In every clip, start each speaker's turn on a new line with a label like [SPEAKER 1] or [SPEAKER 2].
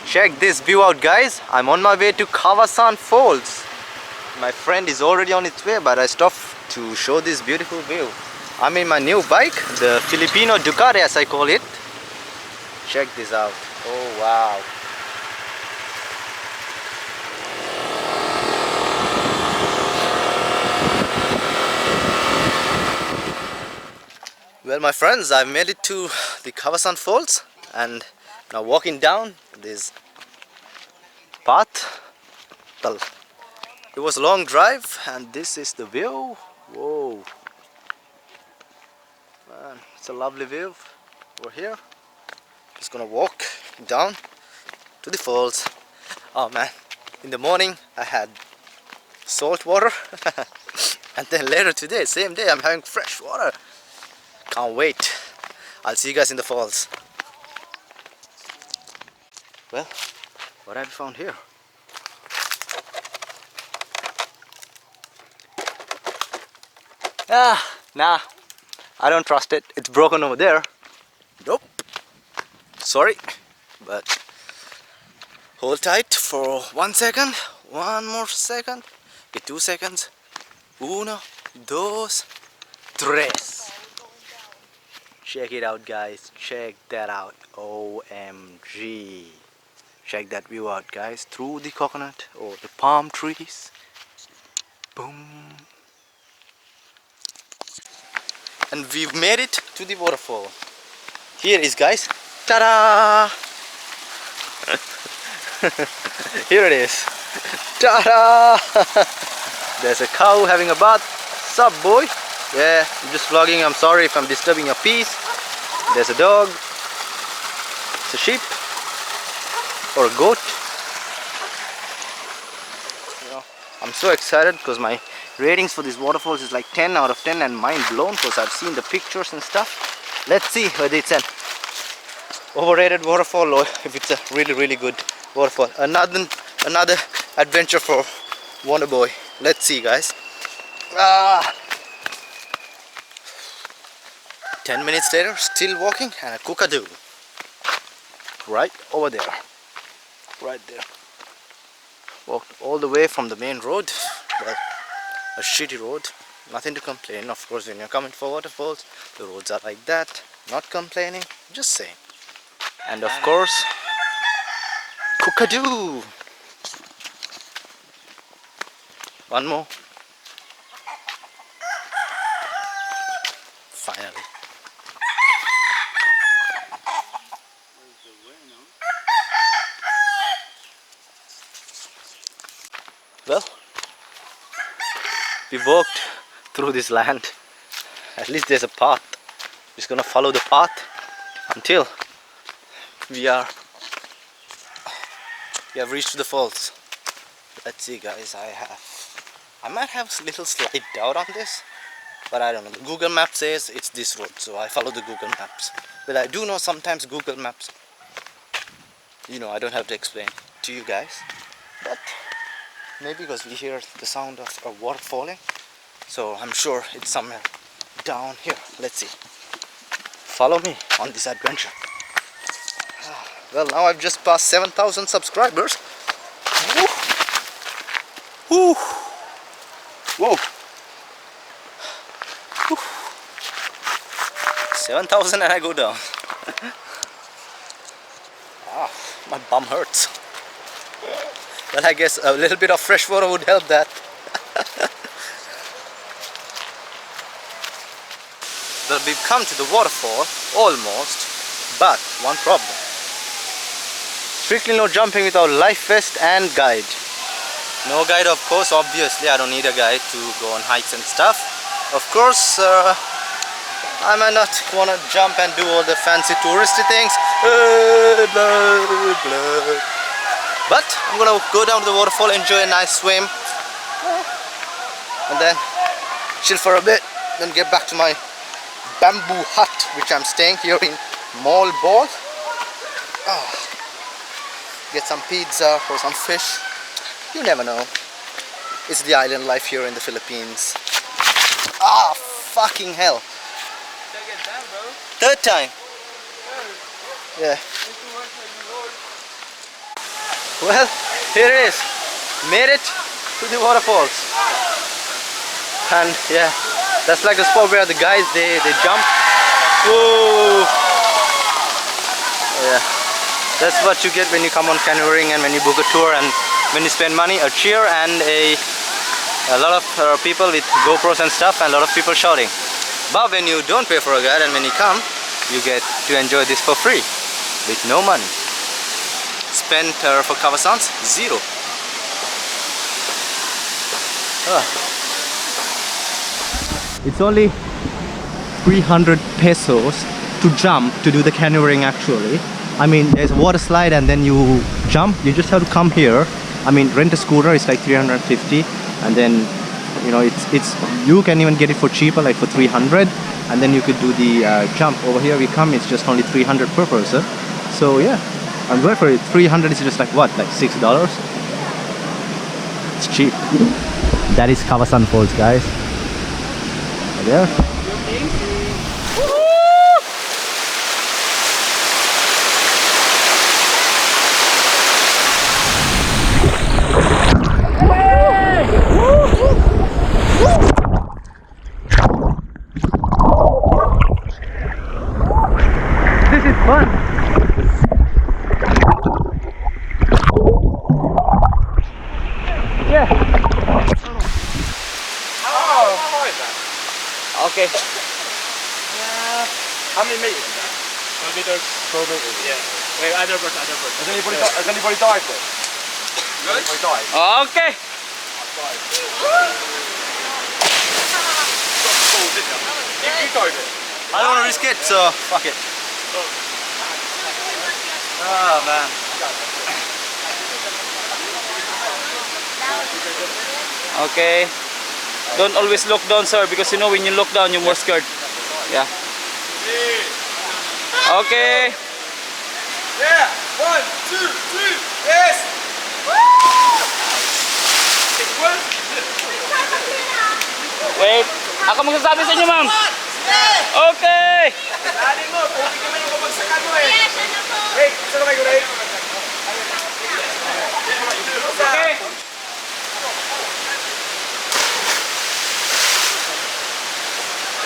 [SPEAKER 1] Check this view out, guys. I'm on my way to KAWASAN Falls. My friend is already on its way, but I stopped to show this beautiful view. I'm in my new bike, the Filipino Ducati as I call it. Check this out. Oh wow. Well, my friends, I've made it to the KAWASAN Falls, and now walking down this path. Well, it was a long drive, and this is the view. Whoa, man, it's a lovely view over here. Just gonna walk down to the falls. Oh man, in the morning I had salt water and then later today, same day, I'm having fresh water. Can't wait. I'll see you guys in the falls. Well, what have you found here? Nah, I don't trust it. It's broken over there. Nope. Sorry, but hold tight for 1 second. One more second. Okay, 2 seconds. Uno, dos, tres. Check it out, guys. Check that out. OMG. Check that view out, guys. Through the coconut or the palm trees. Boom. And we've made it to the waterfall. Here it is, guys. Ta-da! Here it is. Ta-da! There's a cow having a bath. Sup, boy? Yeah, I'm just vlogging. I'm sorry if I'm disturbing your peace. There's a dog. It's a sheep or a goat. You know, I'm so excited because my ratings for these waterfalls is like 10 out of 10 and mind blown because I've seen the pictures and stuff. Let's see whether it's an overrated waterfall or if it's a really good waterfall. Another adventure for Wonder Boy. Let's see, guys. 10 minutes later, still walking, and a cockadoo right over there, right there. Walked all the way from the main road. Well, a shitty road, nothing to complain. Of course, when you're coming for waterfalls, the roads are like that. Not complaining, just saying. And of course, cockadoo. One more. Finally. Well, we walked through this land. At least there's a path. We're just gonna follow the path until we have reached the falls. Let's see, guys. I might have a little slight doubt on this, but I don't know. The Google Map says it's this road, so I follow the Google Maps. But I do know sometimes Google Maps, you know, I don't have to explain to you guys. But maybe because we hear the sound of a water falling, so I'm sure it's somewhere down here. Let's see. Follow me on this adventure. Well, now I've just passed 7,000 subscribers. Woo. Woo. Whoa. Woo. 7,000 and I go down. My bum hurts. Well, I guess a little bit of fresh water would help that. Well, we've come to the waterfall, almost, but one problem. Strictly no jumping without life vest and guide. No guide, of course, obviously I don't need a guide to go on hikes and stuff. Of course, I might not want to jump and do all the fancy touristy things. But I'm gonna go down to the waterfall, enjoy a nice swim, and then chill for a bit, then get back to my bamboo hut, which I'm staying here in Mall Ball. Get some pizza or some fish. You never know. It's the island life here in the Philippines. Fucking hell.
[SPEAKER 2] Second time, bro.
[SPEAKER 1] Third time.
[SPEAKER 2] Third.
[SPEAKER 1] Yeah. Well, here it is. Made it to the waterfalls. And yeah, that's like the spot where the guys they jump. Whoa! Yeah, that's what you get when you come on canoeing and when you book a tour and when you spend money. A cheer and a lot of people with GoPros and stuff, and a lot of people shouting. But when you don't pay for a guide and when you come, you get to enjoy this for free with no money. Spent for Kawasans, zero. It's only 300 pesos to jump to do the canoeing actually. I mean, there's a water slide and then you jump. You just have to come here. I mean, rent a scooter is like 350, and then you know it's you can even get it for cheaper, like for 300, and then you could do the jump. Over here we come, it's just only 300 per person. So yeah, I'm going for it. 300 is just like what, like $6? It's cheap. That is Kawasan Falls, guys. There. This is fun. Yeah. Okay.
[SPEAKER 2] How many meters is that? 12 meters. 12 meters. Yeah. Wait, other person. Has anybody dived there? Has anybody dived?
[SPEAKER 1] Okay.
[SPEAKER 2] You dive it?
[SPEAKER 1] I don't want to risk it, so fuck it. Oh man. Okay. Don't always look down, sir, because you know when you look down, you're more scared. Yeah. Okay.
[SPEAKER 2] Yeah. 1, 2, 3. Yes.
[SPEAKER 1] Wait. Ako magsasabi sa inyo, ma'am. Okay.
[SPEAKER 2] Dali mo, tubig naman yung pabagsakan mo eh. Hey, saan naman yung right? Okay.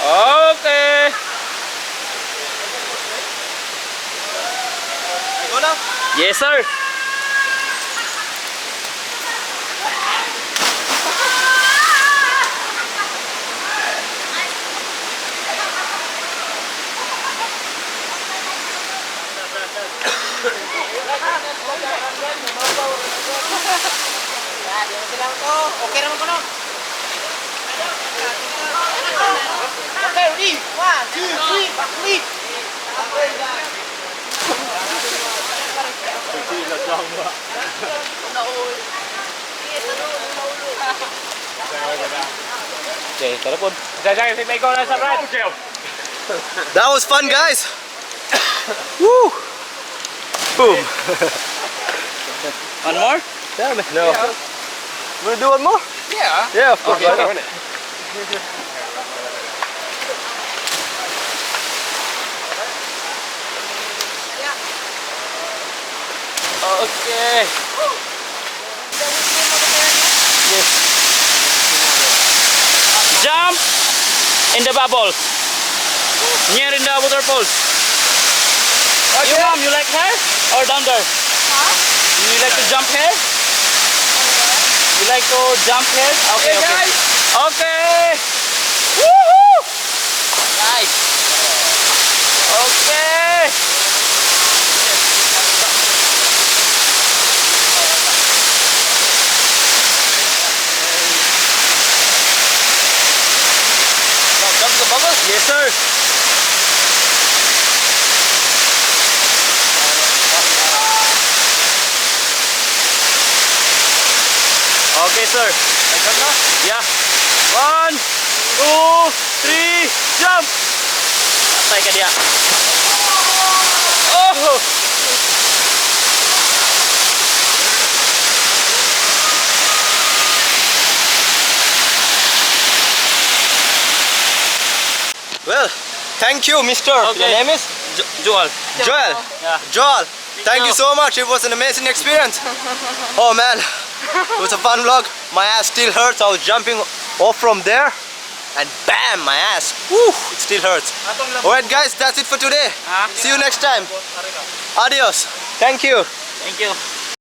[SPEAKER 1] Okay.
[SPEAKER 2] Go na?
[SPEAKER 1] Yes, sir.
[SPEAKER 2] Okay naman ko no? Okay, ready? 1, 2, 3, backflip!
[SPEAKER 1] Okay, tara po.
[SPEAKER 2] That
[SPEAKER 1] That was fun, guys. Woo! Boom. One more? Yeah, man. No.
[SPEAKER 2] Yeah.
[SPEAKER 1] Wanna do one more?
[SPEAKER 2] Yeah.
[SPEAKER 1] Yeah, of course.
[SPEAKER 2] Okay.
[SPEAKER 1] Why not? Okay. Yes. Jump in the bubbles. Near in the waterfalls.
[SPEAKER 2] Okay.
[SPEAKER 1] You, mom, you like here or down there?
[SPEAKER 3] Huh?
[SPEAKER 1] You like to jump here? You like to jump here? Okay,
[SPEAKER 2] Hey,
[SPEAKER 1] okay.
[SPEAKER 2] guys.
[SPEAKER 1] Okay. Woohoo! Nice. Okay.
[SPEAKER 2] Jump the bubbles?
[SPEAKER 1] Yes, sir. Okay, sir.
[SPEAKER 2] Jump na?
[SPEAKER 1] Yeah. 1, 2, 3, jump. Patay ka diya. Oh! Well, Thank you, Mister.
[SPEAKER 3] Okay.
[SPEAKER 1] Your name is
[SPEAKER 3] Joel.
[SPEAKER 1] Joel.
[SPEAKER 3] Yeah.
[SPEAKER 1] Joel. Thank you so much. It was an amazing experience. Oh man, it was a fun vlog. My ass still hurts. I was jumping off from there, and bam, my ass. Woo, it still hurts. Alright, guys, that's it for today. See you next time. Adios. Thank you.
[SPEAKER 3] Thank you.